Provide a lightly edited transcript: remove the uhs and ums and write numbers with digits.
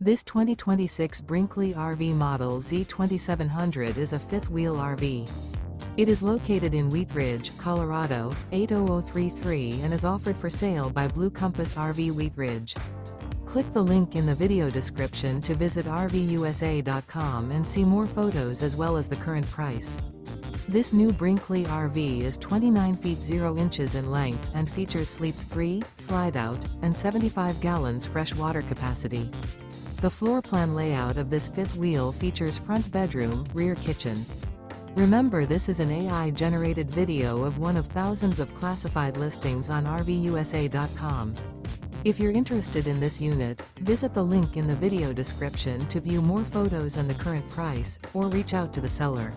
This 2026 Brinkley RV Model Z 2700 is a fifth-wheel RV. It is located in Wheat Ridge, Colorado, 80033 and is offered for sale by Blue Compass RV Wheat Ridge. Click the link in the video description to visit RVUSA.com and see more photos as well as the current price. This new Brinkley RV is 29 feet 0 inches in length and features sleeps 3, slide-out, and 75 gallons fresh water capacity. The floor plan layout of this fifth wheel features front bedroom, rear kitchen. Remember, this is an AI-generated video of one of thousands of classified listings on RVUSA.com. If you're interested in this unit, visit the link in the video description to view more photos and the current price, or reach out to the seller.